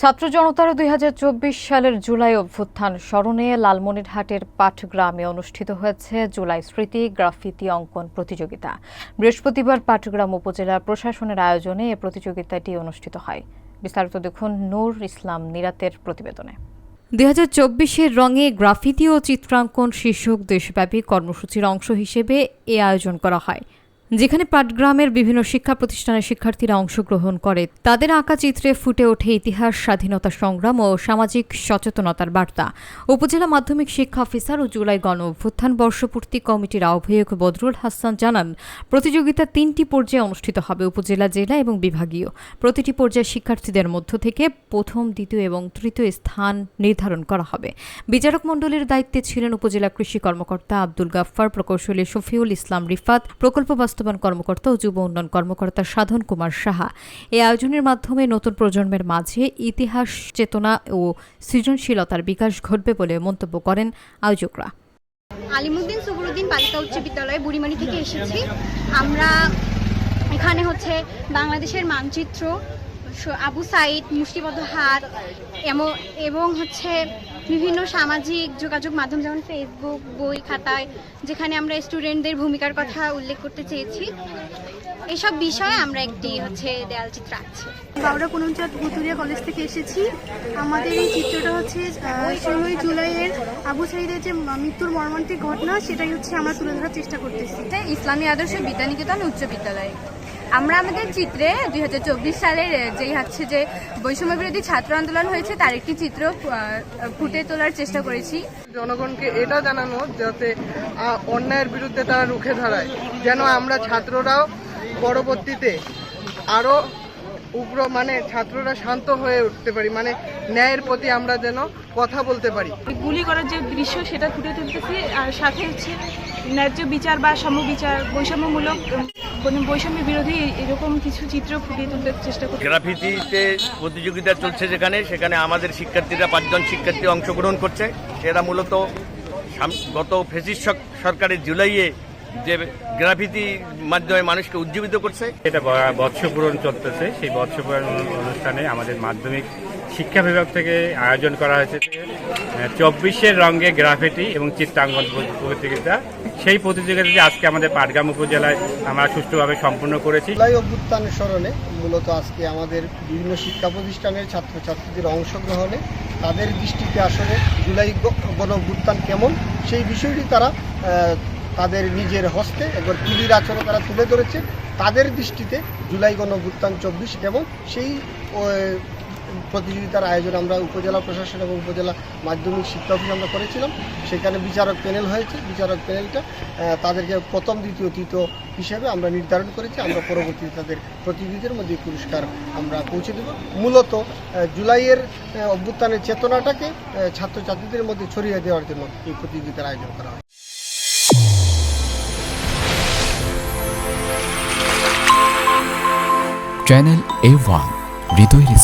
ছাত্র জনতার ২০২৪ সালের জুলাই অভ্যুত্থান স্মরণে লালমনিরহাটের পাটগ্রামে অনুষ্ঠিত হয়েছে জুলাই স্মৃতি গ্রাফিতি অঙ্কন প্রতিযোগিতা। বৃহস্পতিবার পাটগ্রাম উপজেলা প্রশাসনের আয়োজনে এ প্রতিযোগিতাটি অনুষ্ঠিত হয়। বিস্তারিত দেখুন নূর ইসলাম নিরাতের প্রতিবেদনে। ২০২৪-এর রঙে গ্রাফিতি ও চিত্রাঙ্কন শীর্ষক দেশব্যাপী কর্মসূচির অংশ হিসেবে এ আয়োজন করা হয়, যেখানে পাটগ্রামের বিভিন্ন শিক্ষা প্রতিষ্ঠানের শিক্ষার্থীরা অংশগ্রহণ করে। তাদের আঁকা চিত্রে ফুটে ওঠে ইতিহাস, স্বাধীনতা সংগ্রাম ও সামাজিক সচেতনতার বার্তা। উপজেলা মাধ্যমিক শিক্ষা অফিসার ও জুলাই গণ অভ্যুত্থান বর্ষপূর্তি কমিটির আহ্বায়ক বদরুল হাসান জানান, প্রতিযোগিতা ৩টি পর্যায়ে অনুষ্ঠিত হবে, উপজেলা, জেলা এবং বিভাগীয়। প্রতিটি পর্যায়ে শিক্ষার্থীদের মধ্য থেকে প্রথম, দ্বিতীয় এবং তৃতীয় স্থান নির্ধারণ করা হবে। বিচারক মণ্ডলের দায়িত্বে ছিলেন উপজেলা কৃষি কর্মকর্তা আব্দুল গাফফার, প্রকৌশলী শফিউল ইসলাম রিফাত, প্রকল্প বাস্তবায়ন কর্মকর্তা ও যুব উন্নয়ন কর্মকর্তা সাধন কুমার সাহা। এই আয়োজনের মাধ্যমে নতুন প্রজন্মের মাঝে ইতিহাস চেতনা ও সৃজনশীলতার বিকাশ ঘটবে বলে মন্তব্য করেন আয়োজকরা। আলিমুদ্দিন সুবুরুদ্দিন বালিকা উচ্চ বিদ্যালয় বুড়িমারি থেকে এসেছি। আমরা এখানে বাংলাদেশের মানচিত্র, আবু সাইদ, মুষ্টিবদ্ধ হাত এবং বিভিন্ন সামাজিক যোগাযোগ মাধ্যম যেমন ফেসবুক, বই খাতায়, যেখানে আমরা স্টুডেন্টদের ভূমিকার কথা উল্লেখ করতে চেয়েছি। এসব বিষয়ে আমরা একটি দেয়ালচিত্র আঁকছি। বাউরা পুনমচাঁদ ভুতুরিয়া কলেজ থেকে এসেছি। আমাদের এই চিত্রটা 16 জুলাইয়ের আবু সাইদের যে মৃত্যুর মর্মান্তিক ঘটনা, সেটাই আমরা তুলে ধরার চেষ্টা করতেছি। ইসলামী আদর্শ বিদ্যানিকেতন উচ্চ বিদ্যালয়। আমরা আমাদের চিত্রে 2024 সালের যে বৈষম্য বিরোধী ছাত্র আন্দোলন হয়েছে তার একটি চিত্র ফুটে তোলার চেষ্টা করেছি। জনগণকে এটা জানানো যাতে অন্যায়ের বিরুদ্ধে তারা রুখে দাঁড়ায়, যেন আমরা ছাত্ররাও পরবর্তীতে আরো উগ্র ছাত্ররা শান্ত হয়ে উঠতে পারি, ন্যায়ের প্রতি আমরা যেন কথা বলতে পারি। গুলি করার যে দৃশ্য সেটা ফুটে তুলতেছি, আর সাথে ন্যায্য বিচার বা সমবিচার, বৈষম্যমূলক, বৈষম্য বিরোধী এরকম কিছু চিত্র ফুটিয়ে তুলতে চেষ্টা করছি। গ্রাফিতিতে প্রতিযোগিতা চলছে, যেখানে আমাদের শিক্ষার্থীরা 5 জন শিক্ষার্থী অংশগ্রহণ করছে। এরা মূলত গত ফ্যাসিস্ট সরকারের জুলাইয়ে যে গ্রাফিতি মাধ্যমে মানুষকে উজ্জীবিত করছে। এটা বর্ষপূরণ চলতেছে, সেই বর্ষপূরণ অনুষ্ঠানে আমাদের মাধ্যমিক শিক্ষা বিভাগ থেকে আয়োজন করা হয়েছে 24-এর রঙে গ্রাফিতি এবং চিত্রাঙ্কন প্রতিযোগিতা। সেই প্রতিযোগিতাটি আজকে আমাদের পাটগ্রাম উপজেলায় আমরা সুষ্ঠুভাবে সম্পূর্ণ করেছি। জুলাই অভ্যুত্থানের স্মরণে মূলত আজকে আমাদের বিভিন্ন শিক্ষা প্রতিষ্ঠানের ছাত্রছাত্রীদের অংশগ্রহণে তাদের দৃষ্টিতে আসলে জুলাই গণ অভ্যুত্থান কেমন সেই বিষয়টি তারা তাদের নিজের হস্তে একবার তুলির আচরণে তারা তুলে ধরেছে। তাদের দৃষ্টিতে জুলাই গণ অভ্যুত্থান 24 কেমন সেই প্রতিযোগিতার আয়োজন আমরা উপজেলা প্রশাসন এবং উপজেলা মাধ্যমিক শিক্ষা অফিস আমরা করেছিলাম। সেখানে বিচারক প্যানেল হয়েছে। বিচারক প্যানেলটা তাদেরকে প্রথম, দ্বিতীয়, তৃতীয় হিসেবে আমরা নির্ধারণ করেছি। আমরা পরবর্তীতে তাদের প্রতিযোগীদের মধ্যে পুরস্কার আমরা পৌঁছে দেব। মূলত জুলাইয়ের অভ্যুত্থানের চেতনাটাকে ছাত্রছাত্রীদের মধ্যে ছড়িয়ে দেওয়ার জন্য এই প্রতিযোগিতার আয়োজন করা হয়। চ্যানেল A1 হৃদয়ের